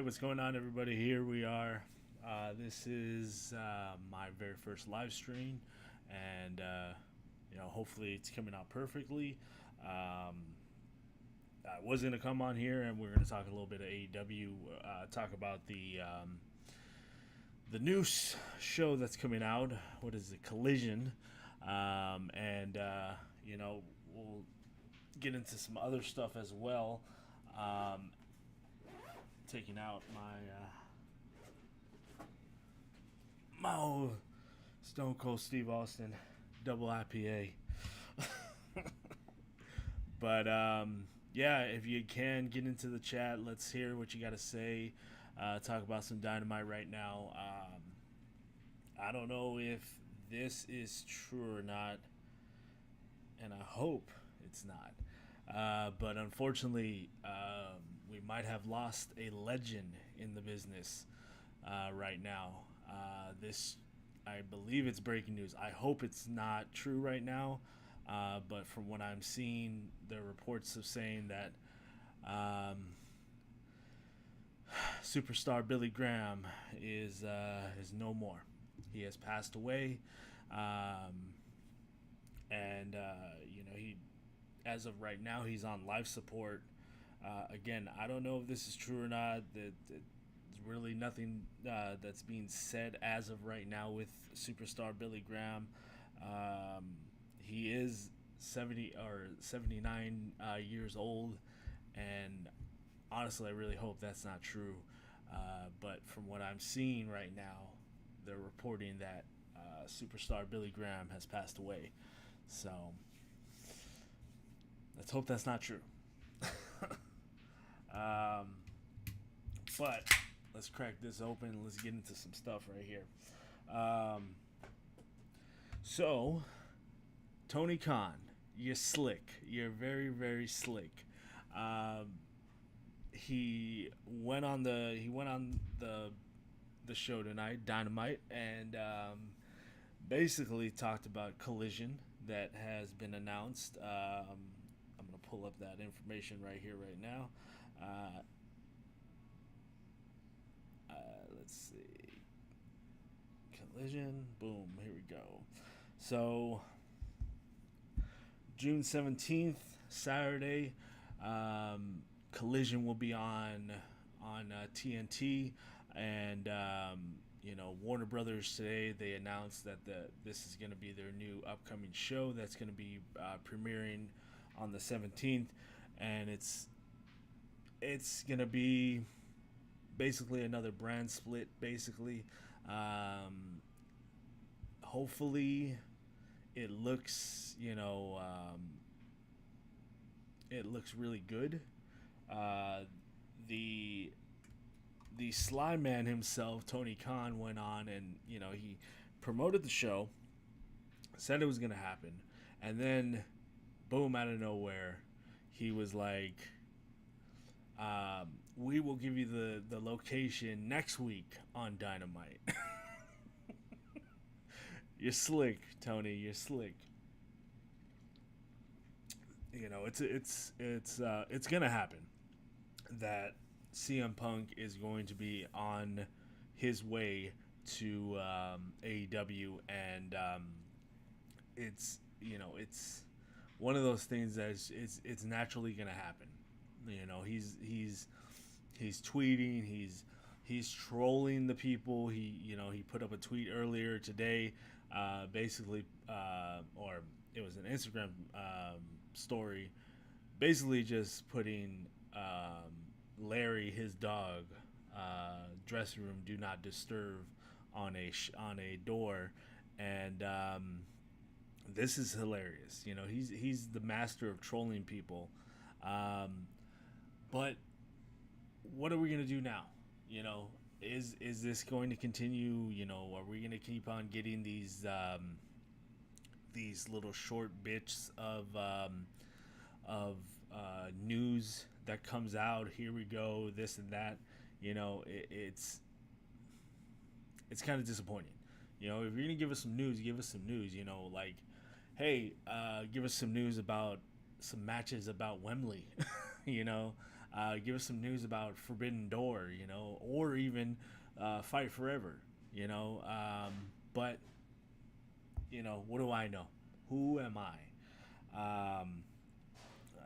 what's going on, everybody? Here we are. This is my very first live stream, and hopefully it's coming out perfectly. Um, I was gonna come on here, and we're gonna talk a little bit of AEW, talk about the new show that's coming out. What is it? Collision, and we'll get into some other stuff as well. Um, Taking out my old Stone Cold Steve Austin double IPA. But yeah, if you can get into the chat, let's hear what you got to say. Talk about some Dynamite right now. I don't know if this is true or not, and I hope it's not. But unfortunately, we might have lost a legend in the business right now. This, I believe it's breaking news. I hope it's not true right now, but from what I'm seeing, there are reports of saying that superstar Billy Graham is no more. He has passed away, and he, as of right now, he's on life support. Again, I don't know if this is true or not. There's really nothing that's being said as of right now with superstar Billy Graham. He is 70 or 79 years old, and honestly, I really hope that's not true. But from what I'm seeing right now, they're reporting that superstar Billy Graham has passed away. So let's hope that's not true. But let's crack this open. Let's get into some stuff right here. So, Tony Khan, you're slick. You're very, very slick. He went on the show tonight, Dynamite, and basically talked about Collision that has been announced. I'm gonna pull up that information right here, right now. Let's see. Collision. Boom. Here we go. So, June 17th, Saturday. Collision will be on TNT, and Warner Brothers today they announced that this is going to be their new upcoming show that's going to be premiering on the 17th, and it's going to be basically another brand split. Basically, hopefully, it looks it looks really good. The Sly Man himself, Tony Khan, went on and he promoted the show, said it was gonna happen, and then boom, out of nowhere, he was like, "We will give you the location next week on Dynamite." You're slick, Tony. You're slick. It's gonna happen. That CM Punk is going to be on his way to AEW, and it's one of those things that it's naturally gonna happen. He's tweeting, he's trolling the people. He put up a tweet earlier today, basically, or it was an Instagram story, basically just putting Larry, his dog, dressing room do not disturb on a door, and this is hilarious. He's the master of trolling people, but what are we gonna do now? Is this going to continue? Are we gonna keep on getting these little short bits of news that comes out? Here we go, this and that. It's kind of disappointing. If you're gonna give us some news, give us some news. Like, hey, give us some news about some matches about Wembley. Give us some news about Forbidden Door, or even Fight Forever, you know. But what do I know? Who am I?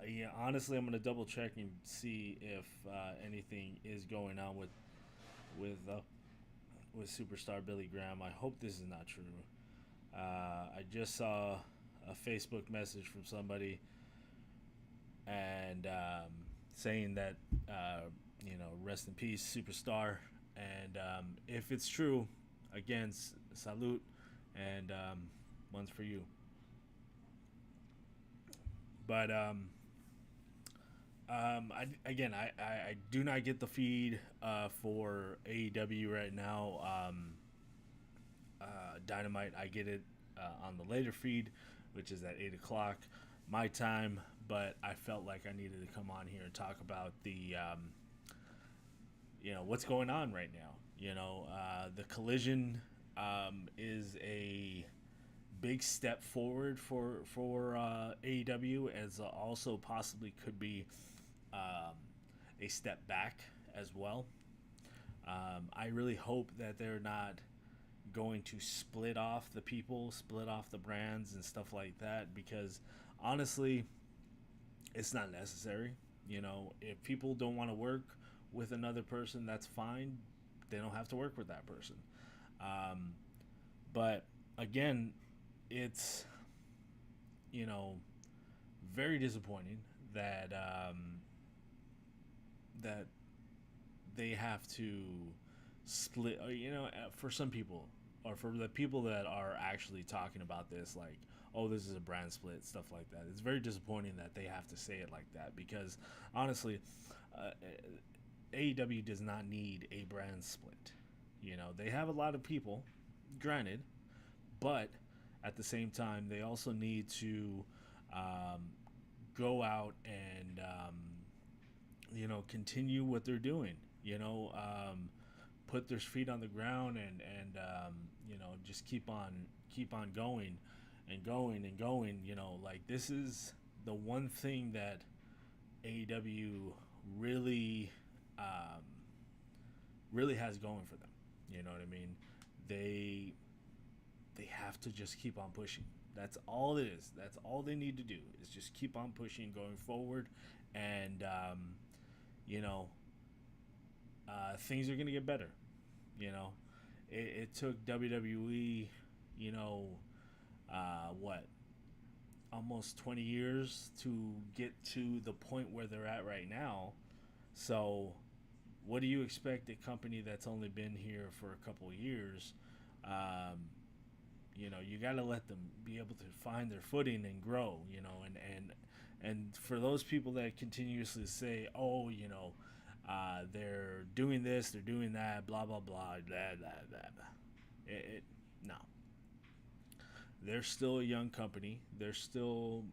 Yeah, honestly, I'm gonna double check and see if anything is going on with uh, with superstar Billy Graham. I hope this is not true. I just saw a Facebook message from somebody and saying that rest in peace, superstar. And if it's true, again, salute, and one's for you. But I do not get the feed for AEW right now. Dynamite, I get it on the later feed, which is at 8 o'clock my time. But I felt like I needed to come on here and talk about the what's going on right now. The collision is a big step forward for AEW, as also possibly could be um, a step back as well. I really hope that they're not going to split off the people, split off the brands and stuff like that, because honestly, it's not necessary. If people don't want to work with another person, that's fine. They don't have to work with that person. Um, but again, it's you know very disappointing that that they have to split. For some people, or for the people that are actually talking about this, like, oh, this is a brand split, stuff like that. It's very disappointing that they have to say it like that, because honestly, uh, AEW does not need a brand split. They have a lot of people, granted, but at the same time, they also need to um, go out and continue what they're doing. Put their feet on the ground and just keep on going and going and going. Like, this is the one thing that AEW really um, really has going for them. You know what I mean? They they have to just keep on pushing. That's all it is. That's all they need to do, is just keep on pushing, going forward, and you know, things are gonna get better. You know, it took WWE, you know, what, almost 20 years to get to the point where they're at right now. So, what do you expect a company that's only been here for a couple of years? Um, you got to let them be able to find their footing and grow. And for those people that continuously say, oh, they're doing this, they're doing that, blah blah blah, blah blah blah. No, they're still a young company. They're still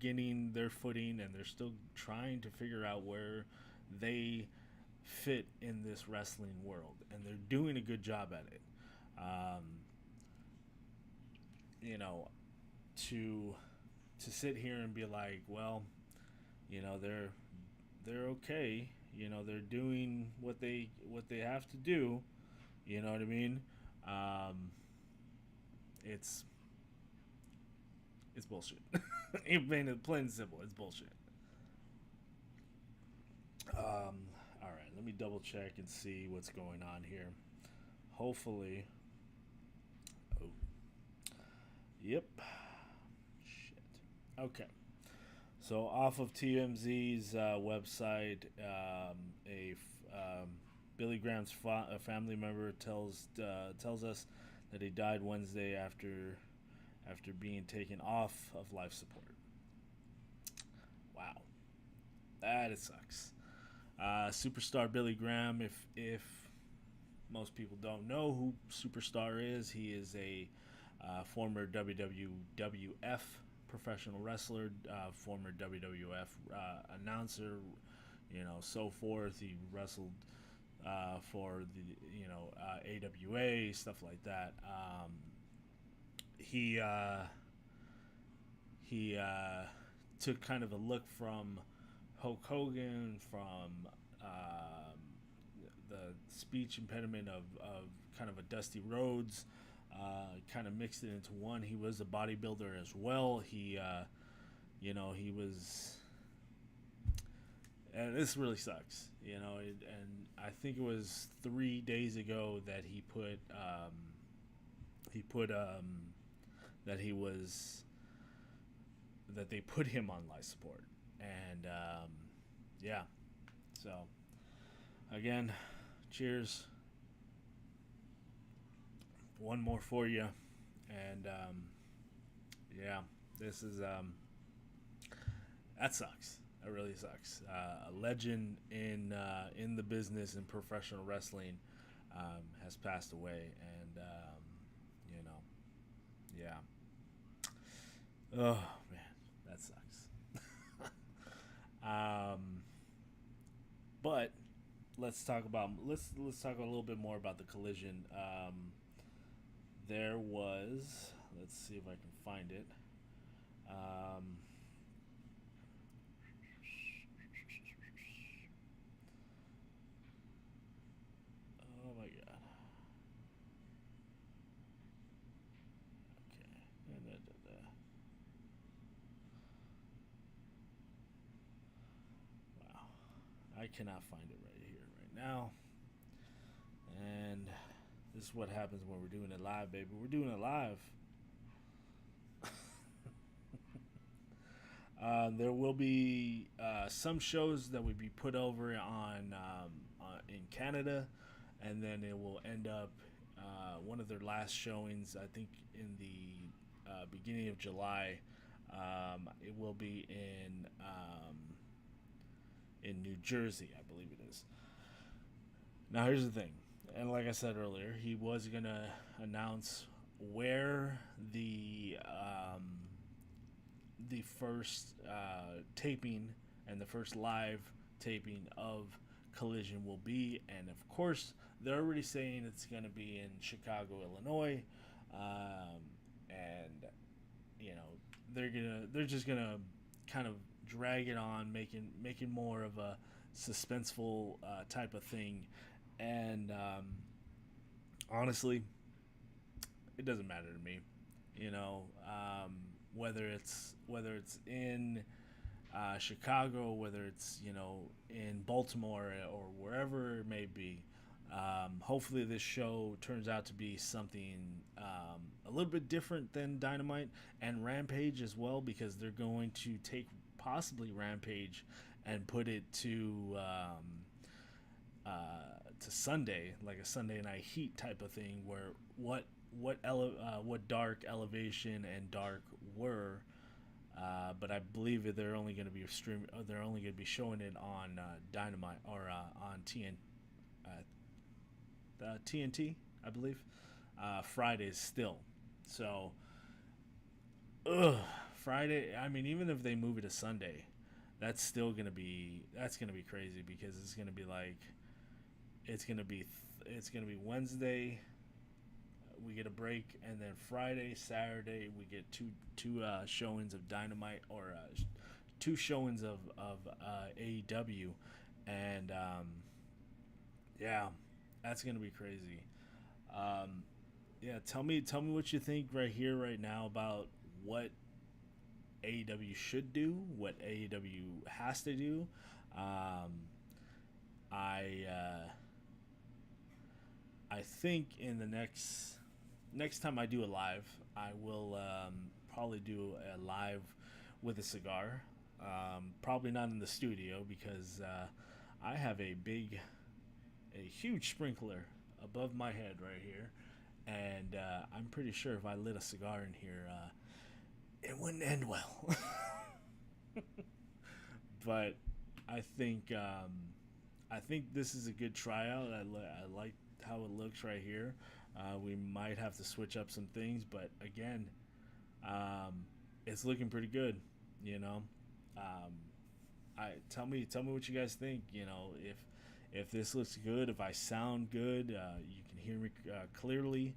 getting their footing, and they're still trying to figure out where they fit in this wrestling world, and they're doing a good job at it. Um, you know, to sit here and be like, well, they're okay. They're doing what they have to do. You know what I mean? Um, it's it's bullshit. Plain and simple, it's bullshit. All right, let me double check and see what's going on here. Hopefully, oh, yep, shit. Okay, so off of TMZ's website, Billy Graham's a family member tells us that he died Wednesday after being taken off of life support. Wow, that it sucks. Superstar Billy Graham. If most people don't know who Superstar is, he is a former WWF professional wrestler, former WWF announcer, so forth. He wrestled for the AWA, stuff like that. He took kind of a look from Hulk Hogan, from um, the speech impediment of kind of a Dusty Rhodes, kind of mixed it into one. He was a bodybuilder as well. He was, and this really sucks, and I think it was 3 days ago that he put that he was that they put him on life support, and yeah, so again, cheers, one more for you, and yeah, this is that sucks. That really sucks. A legend in the business in professional wrestling has passed away, and you know, yeah. Oh man, that sucks. um, but let's talk a little bit more about the collision. There was, let's see if I can find it. Um, oh my god. Okay. Wow. I cannot find it right here, right now. And this is what happens when we're doing it live, baby. We're doing it live. There will be some shows that would be put over in Canada, and then it will end up one of their last showings. I think in the beginning of July. It will be in New Jersey, I believe it is. Now, here's the thing, and like I said earlier, he was gonna announce where the first taping and the first live taping of Collision will be, and of course, they're already saying it's gonna be in Chicago, Illinois, and they're just gonna kind of drag it on, making more of a suspenseful type of thing, and honestly, it doesn't matter to me. Whether it's in Chicago, whether it's in Baltimore or wherever it may be. Hopefully, this show turns out to be something a little bit different than Dynamite and Rampage as well, because they're going to take possibly Rampage and put it to Sunday, like a Sunday Night Heat type of thing, where what Dark, Elevation, and Dark were. But I believe that they're only going to be they're only going to be showing it on Dynamite or on TNT, I believe. Fridays still. So, Friday. I mean, even if they move it to Sunday, that's gonna be crazy, because it's gonna be like it's gonna be Wednesday. We get a break, and then Friday, Saturday, we get two showings of Dynamite, or two showings of AEW, and yeah, that's gonna be crazy. Yeah, tell me what you think right here, right now, about what AEW should do, what AEW has to do. Um, I I think in the next time I do a live, I will probably do a live with a cigar. Probably not in the studio, because I have a huge sprinkler above my head right here, and I'm pretty sure if I lit a cigar in here, it wouldn't end well. But I think this is a good tryout. I like how it looks right here. We might have to switch up some things, but again, it's looking pretty good. You know, um, I tell me what you guys think. If this looks good, if I sound good, you can hear me clearly.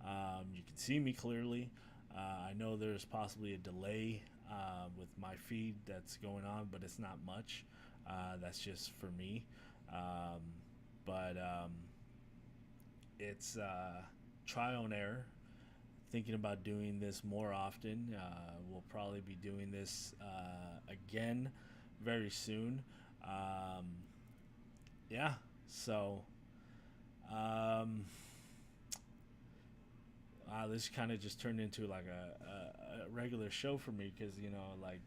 You can see me clearly. I know there's possibly a delay with my feed that's going on, but it's not much. That's just for me. Um, but it's trial and error. Thinking about doing this more often. We'll probably be doing this again very soon. Um, yeah, so um, this kind of just turned into like a regular show for me because, like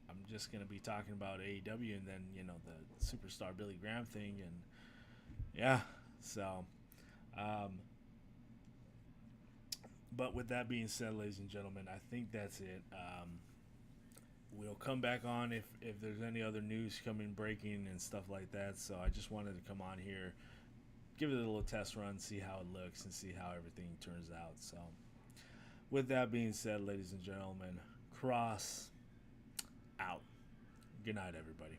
I'm just going to be talking about AEW and then, the Superstar Billy Graham thing. And yeah, so. Um, but with that being said, ladies and gentlemen, I think that's it. We'll come back on if there's any other news coming, breaking, and stuff like that. So I just wanted to come on here, give it a little test run, see how it looks, and see how everything turns out. So, with that being said, ladies and gentlemen, cross out. Good night, everybody.